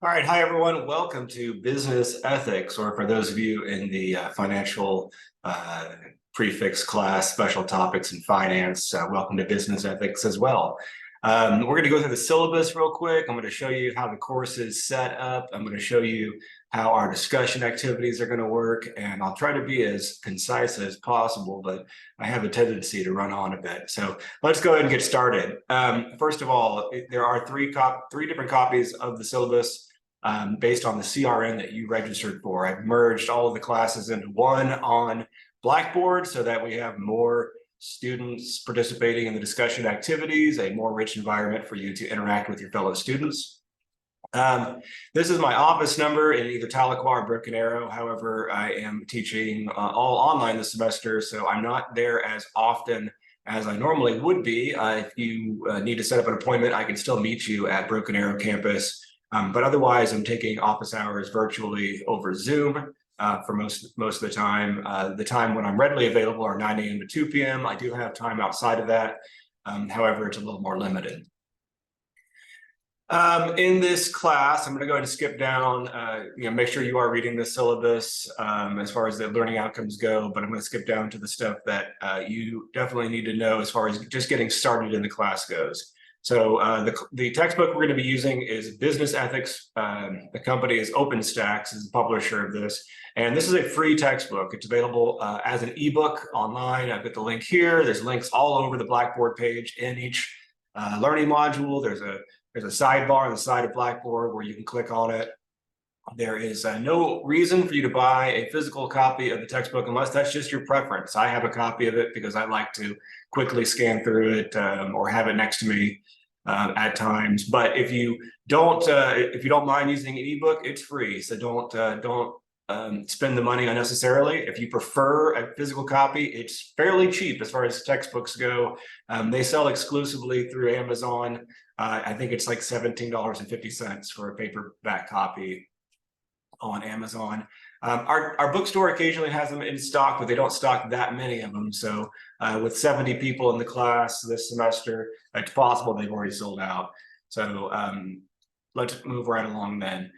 All right, hi everyone. Welcome to Business Ethics, or for those of you in the financial uh, prefix class, special topics in finance, welcome to Business Ethics as well. We're going to go through the syllabus real quick. I'm going to show you how the course is set up. I'm going to show you how our discussion activities are going to work, and I'll try to be as concise as possible, but I have a tendency to run on a bit. So let's go ahead and get started. First of all, there are three different copies of the syllabus. Based on the CRN that you registered for. I've merged all of the classes into one on Blackboard so that we have more students participating in the discussion activities, a more rich environment for you to interact with your fellow students. This is my office number in either Tahlequah or Broken Arrow. However, I am teaching all online this semester, so I'm not there as often as I normally would be. If you need to set up an appointment, I can still meet you at Broken Arrow campus. But otherwise, I'm taking office hours virtually over Zoom for most of the time. The time when I'm readily available are 9 a.m. to 2 p.m. I do have time outside of that. However, it's a little more limited. In this class, I'm going to go ahead and skip down, make sure you are reading the syllabus as far as the learning outcomes go, but I'm going to skip down to the stuff that you definitely need to know as far as just getting started in the class goes. So the textbook we're going to be using is Business Ethics. The company is OpenStax, is the publisher of this. And this is a free textbook. It's available as an ebook online. I've got the link here. There's links all over the Blackboard page in each learning module. There's a sidebar on the side of Blackboard where you can click on it. There is no reason for you to buy a physical copy of the textbook unless that's just your preference. I have a copy of it because I like to quickly scan through it or have it next to me at times. But if you don't mind using an ebook, it's free. So don't spend the money unnecessarily. If you prefer a physical copy, it's fairly cheap as far as textbooks go. They sell exclusively through Amazon. I think it's like $17.50 for a paperback copy on Amazon. Our bookstore occasionally has them in stock, but they don't stock that many of them. So with 70 people in the class this semester, it's possible they've already sold out. So let's move right along then.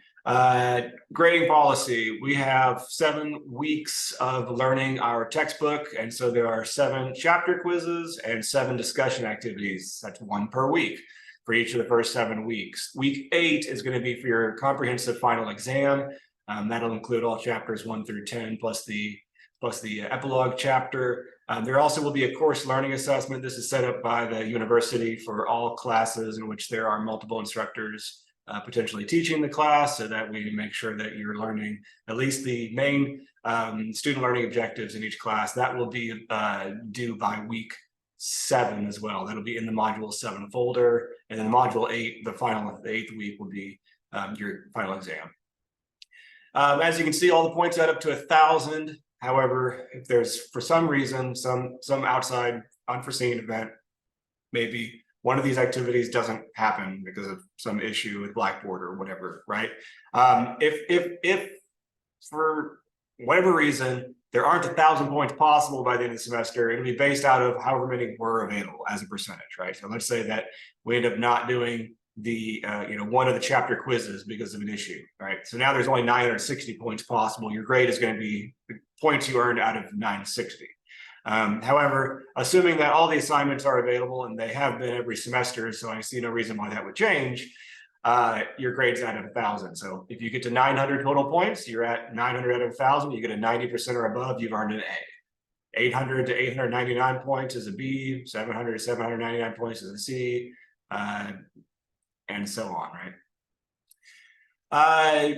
Grading policy. We have 7 weeks of learning our textbook. And so there are 7 chapter quizzes and 7 discussion activities. That's 1 per week for each of the first 7 weeks. Week 8 is going to be for your comprehensive final exam. That'll include all chapters 1 through 10 plus the epilogue chapter. There also will be a course learning assessment. This is set up by the university for all classes in which there are multiple instructors potentially teaching the class, so that we make sure that you're learning at least the main student learning objectives in each class. That will be due by week 7 as well. That'll be in the module 7 folder, and then module 8, the 8th week, will be your final exam. As you can see, all the points add up to 1,000. However, if there's, for some reason, some outside unforeseen event, maybe one of these activities doesn't happen because of some issue with Blackboard or whatever, right? If for whatever reason there aren't 1,000 points possible by the end of the semester, it'll be based out of however many were available as a percentage, right? So let's say that we end up not doing the one of the chapter quizzes because of an issue, right? So now there's only 960 points possible. Your grade is going to be the points you earned out of 960. However, assuming that all the assignments are available, and they have been every semester, so I see no reason why that would change, your grade's out of 1,000. So if you get to 900 total points, you're at 900 out of 1,000. You get a 90% or above, you've earned an A. 800 to 899 points is a B. 700 to 799 points is a C. And so on, right?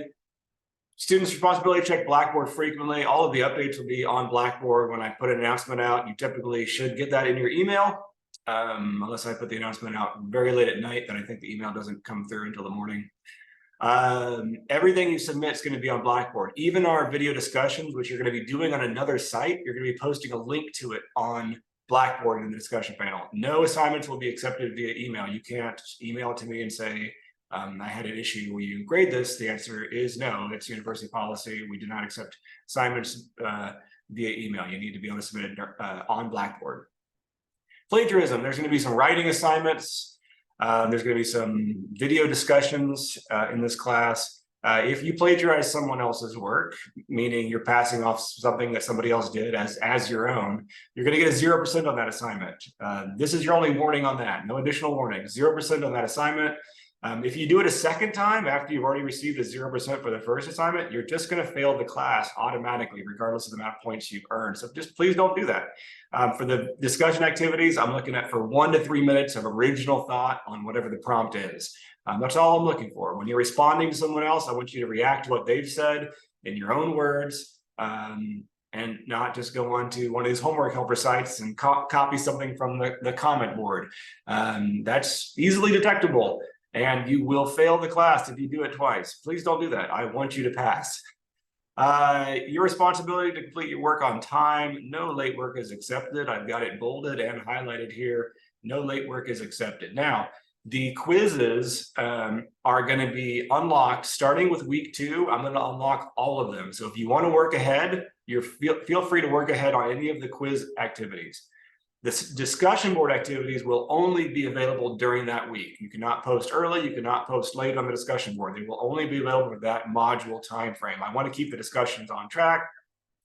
Students' responsibility to check Blackboard frequently. All of the updates will be on Blackboard when I put an announcement out. You typically should get that in your email, unless I put the announcement out very late at night, then I think the email doesn't come through until the morning. Everything you submit is going to be on Blackboard. Even our video discussions, which you're going to be doing on another site, you're going to be posting a link to it on Blackboard in the discussion panel. No assignments will be accepted via email. You can't email it to me and say, I had an issue, will you grade this? The answer is no. It's university policy. We do not accept assignments via email. You need to be able to submit it on Blackboard. Plagiarism. There's going to be some writing assignments. There's going to be some video discussions in this class. If you plagiarize someone else's work, meaning you're passing off something that somebody else did as your own, you're going to get a 0% on that assignment. This is your only warning on that. No additional warning. 0% on that assignment. If you do it a second time after you've already received a 0% for the first assignment, you're just going to fail the class automatically, regardless of the amount of points you've earned. So just please don't do that. For the discussion activities, I'm looking at for 1 to 3 minutes of original thought on whatever the prompt is. That's all I'm looking for. When you're responding to someone else, I want you to react to what they've said in your own words, and not just go on to one of these homework helper sites and copy something from the comment board. That's easily detectable, and you will fail the class if you do it twice. Please don't do that. I want you to pass. Your responsibility to complete your work on time. No late work is accepted. I've got it bolded and highlighted here. No late work is accepted. Now, the quizzes are going to be unlocked starting with week 2. I'm going to unlock all of them. So if you want to work ahead, feel free to work ahead on any of the quiz activities. The discussion board activities will only be available during that week. You cannot post early, you cannot post late on the discussion board. They will only be available for that module time frame. I want to keep the discussions on track.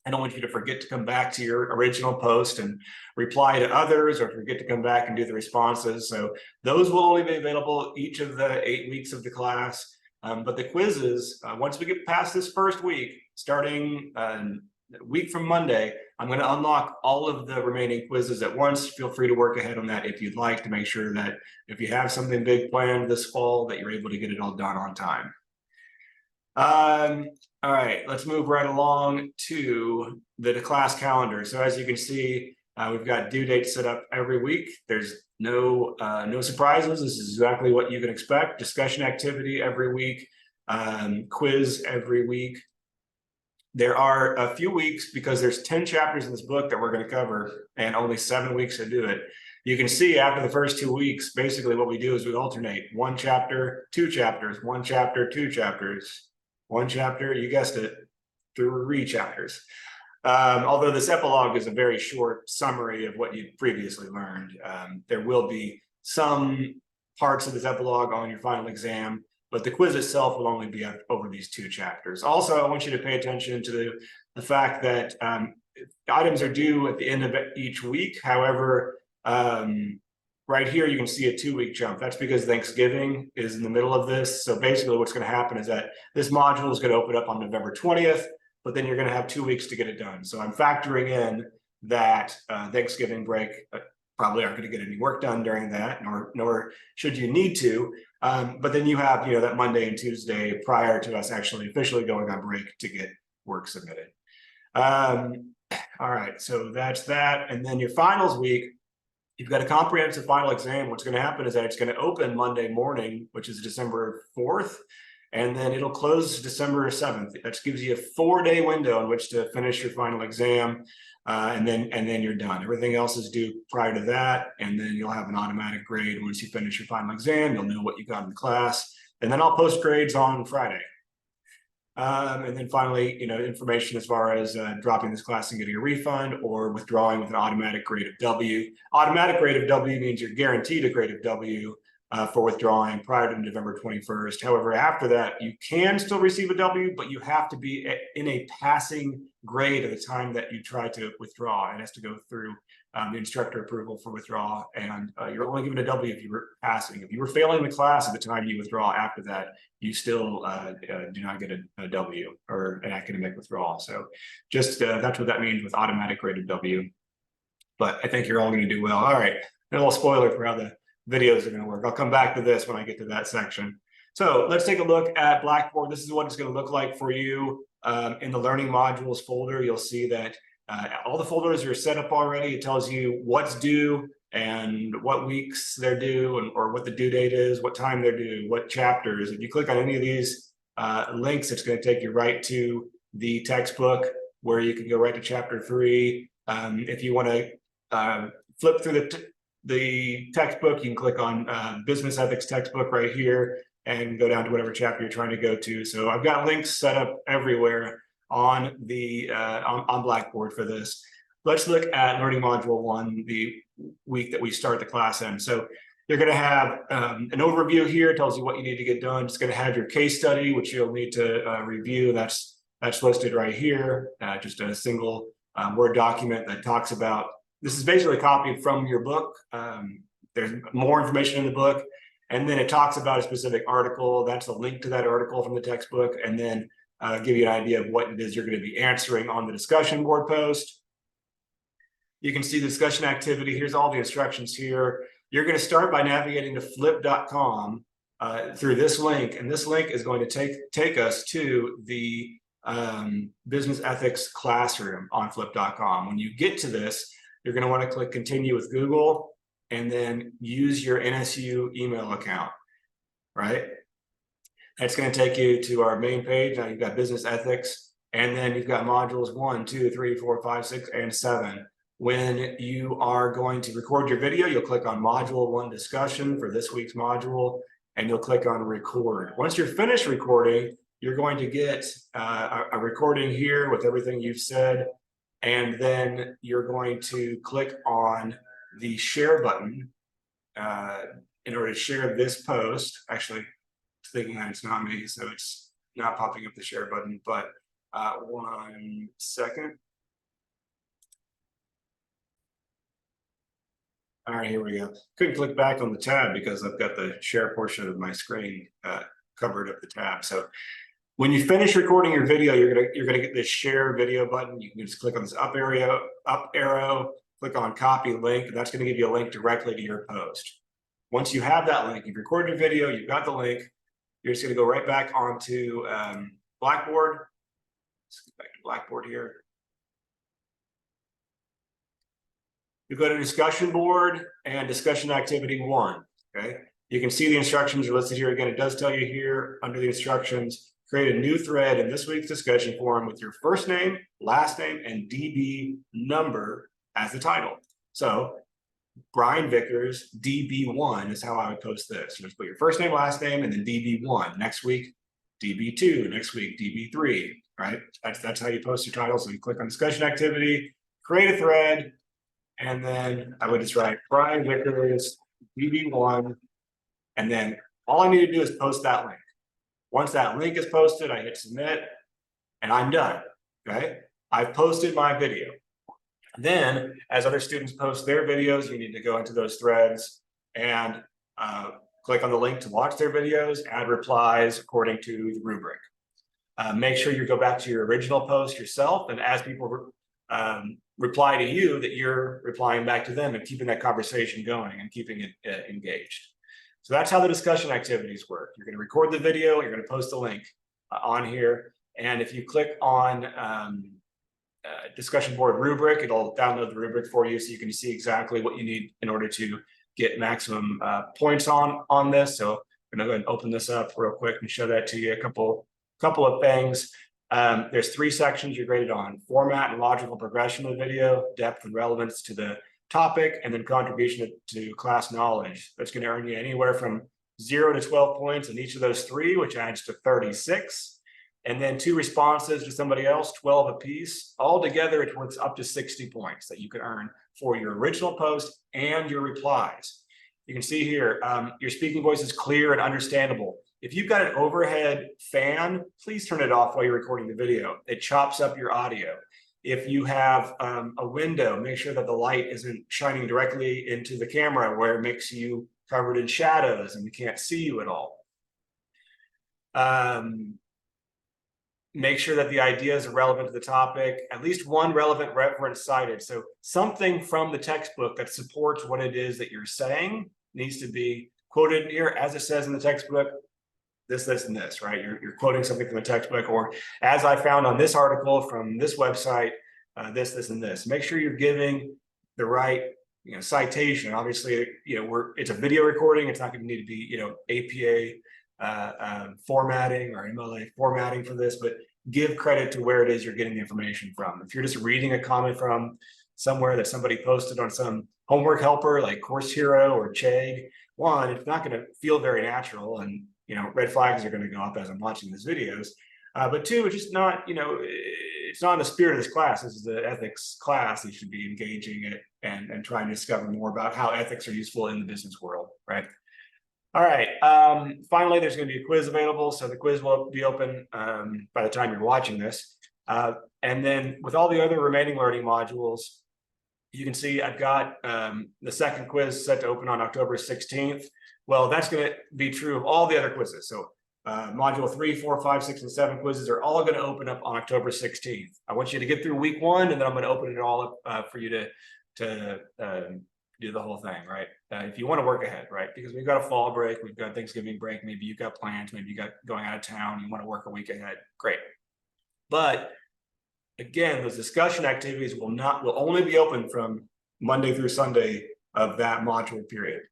I don't want you to forget to come back to your original post and reply to others, or forget to come back and do the responses. So those will only be available each of the 8 weeks of the class. But the quizzes, once we get past this first week, starting a week from Monday, I'm going to unlock all of the remaining quizzes at once. Feel free to work ahead on that if you'd like, to make sure that if you have something big planned this fall, that you're able to get it all done on time. All right, let's move right along to the class calendar. So as you can see, we've got due dates set up every week. There's no surprises. This is exactly what you can expect. Discussion activity every week, quiz every week. There are a few weeks, because there's 10 chapters in this book that we're going to cover and only 7 weeks to do it. You can see after the first 2 weeks, basically what we do is we alternate 1 chapter, 2 chapters, 1 chapter, 2 chapters, 1 chapter, you guessed it, 3 chapters. Although this epilogue is a very short summary of what you previously learned. There will be some parts of this epilogue on your final exam, but the quiz itself will only be over these 2 chapters. Also, I want you to pay attention to the fact that items are due at the end of each week. However, right here, you can see a 2-week jump. That's because Thanksgiving is in the middle of this. So basically what's going to happen is that this module is going to open up on November 20th, but then you're going to have 2 weeks to get it done. So I'm factoring in that Thanksgiving break. Probably aren't going to get any work done during that, nor should you need to. But then you have, that Monday and Tuesday prior to us actually officially going on break to get work submitted. All right, so that's that. And then your finals week, you've got a comprehensive final exam. What's going to happen is that it's going to open Monday morning, which is December 4th, and then it'll close December 7th. That gives you a 4-day window in which to finish your final exam. And then you're done. Everything else is due prior to that, and then you'll have an automatic grade once you finish your final exam. You'll know what you got in the class, and then I'll post grades on Friday. And then finally, information as far as dropping this class and getting a refund, or withdrawing with an automatic grade of W. Automatic grade of W means you're guaranteed a grade of W for withdrawing prior to November 21st. However, after that, you can still receive a W, but you have to be in a passing grade at the time that you try to withdraw. It has to go through the instructor approval for withdrawal, and you're only given a W if you were passing. If you were failing the class at the time you withdraw after that, you still do not get a W or an academic withdrawal. So just that's what that means with automatic graded W. But I think you're all going to do well. All right, a little spoiler for how the videos are going to work. I'll come back to this when I get to that section. So let's take a look at Blackboard. This is what it's going to look like for you. In the learning modules folder, you'll see that all the folders are set up already. It tells you what's due and what weeks they're due, or what the due date is, what time they're due, what chapters. If you click on any of these links, it's going to take you right to the textbook, where you can go right to chapter 3. If you want to flip through the textbook, you can click on business ethics textbook right here and go down to whatever chapter you're trying to go to. So I've got links set up everywhere on the on Blackboard for this. Let's look at learning module 1, the week that we start the class in. So You're going to have an overview here, tells you what you need to get done. It's going to have your case study, which you'll need to review. That's listed right here, just a single Word document that talks about, this is basically copied from your book. There's more information in the book, and then it talks about a specific article. That's a link to that article from the textbook, and then give you an idea of what it is you're going to be answering on the discussion board post. You can see the discussion activity. Here's all the instructions here. You're going to start by navigating to flip.com through this link, and this link is going to take us to the business ethics classroom on flip.com. When you get to this, you're going to want to click continue with Google and then use your NSU email account, right? That's going to take you to our main page. Now you've got business ethics, and then you've got modules 1, 2, 3, 4, 5, 6, and 7. When you are going to record your video, you'll click on module 1 discussion for this week's module, and you'll click on record. Once you're finished recording, you're going to get a recording here with everything you've said, and then you're going to click on the share button in order to share this post. Actually, it's thinking that it's not me, so it's not popping up the share button, but 1 second. All right, here we go. Couldn't click back on the tab because I've got the share portion of my screen covered up the tab. So when you finish recording your video, you're gonna get this share video button. You can just click on this up arrow, click on copy link, and that's going to give you a link directly to your post. Once you have that link, you've recorded your video, you've got the link, you're just going to go right back onto Blackboard. Let's get back to Blackboard here. You go to discussion board and discussion activity 1. Okay, you can see the instructions are listed here. Again, it does tell you here under the instructions, create a new thread in this week's discussion forum with your first name, last name, and DB number as the title. So Brian Vickers DB1 is how I would post this. You just put your first name, last name, and then DB1. Next week, DB2. Next week, DB3. Right? That's how you post your title. So you click on discussion activity, create a thread, and then I would just write Brian Vickers DB1, and then all I need to do is post that link. Once that link is posted, I hit submit, and I'm done. Okay, I've posted my video. Then, as other students post their videos, you need to go into those threads and click on the link to watch their videos, add replies according to the rubric. Make sure you go back to your original post yourself, and as people reply to you, that you're replying back to them and keeping that conversation going and keeping it engaged. So that's how the discussion activities work. You're going to record the video, you're going to post the link on here, and if you click on discussion board rubric, it'll download the rubric for you so you can see exactly what you need in order to get maximum points on this. So I'm going to go ahead and open this up real quick and show that to you. A couple of things. There's 3 sections you're graded on: format and logical progression of the video, depth and relevance to the topic, and then contribution to class knowledge. That's going to earn you anywhere from 0 to 12 points in each of those 3, which adds to 36. And then 2 responses to somebody else, 12 apiece. Altogether, it's worth up to 60 points that you can earn for your original post and your replies. You can see here, your speaking voice is clear and understandable. If you've got an overhead fan, please turn it off while you're recording the video. It chops up your audio. If you have a window, make sure that the light isn't shining directly into the camera where it makes you covered in shadows and we can't see you at all. Make sure that the ideas are relevant to the topic, at least one relevant reference cited. So something from the textbook that supports what it is that you're saying needs to be quoted here as it says in the textbook. This, and this, right? You're quoting something from the textbook, or as I found on this article from this website, this, and this. Make sure you're giving the right, citation. Obviously, it's a video recording. It's not going to need to be, APA formatting or MLA formatting for this, but give credit to where it is you're getting the information from. If you're just reading a comment from somewhere that somebody posted on some homework helper like Course Hero or Chegg, one, it's not going to feel very natural, and red flags are going to go up as I'm watching these videos. But 2, it's just not, it's not in the spirit of this class. This is the ethics class. You should be engaging it and trying to discover more about how ethics are useful in the business world, right? All right. Finally, there's going to be a quiz available. So the quiz will be open by the time you're watching this. And then with all the other remaining learning modules, you can see I've got the second quiz set to open on October 16th. Well, that's going to be true of all the other quizzes. So module 3, 4, 5, 6, and 7 quizzes are all going to open up on October 16th. I want you to get through week 1, and then I'm going to open it all up for you to do the whole thing, right? If you want to work ahead, right? Because we've got a fall break, we've got Thanksgiving break, maybe you've got plans, maybe you got going out of town, you want to work a week ahead, great. But again, those discussion activities will only be open from Monday through Sunday of that module period.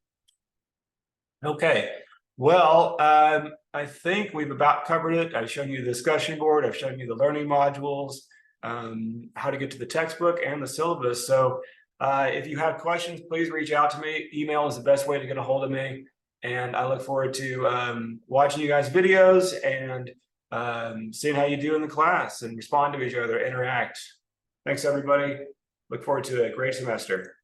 Okay, well, I think we've about covered it. I've shown you the discussion board, I've shown you the learning modules, how to get to the textbook and the syllabus. So if you have questions, please reach out to me. Email is the best way to get a hold of me. And I look forward to watching you guys' videos and seeing how you do in the class and respond to each other, interact. Thanks, everybody. Look forward to a great semester.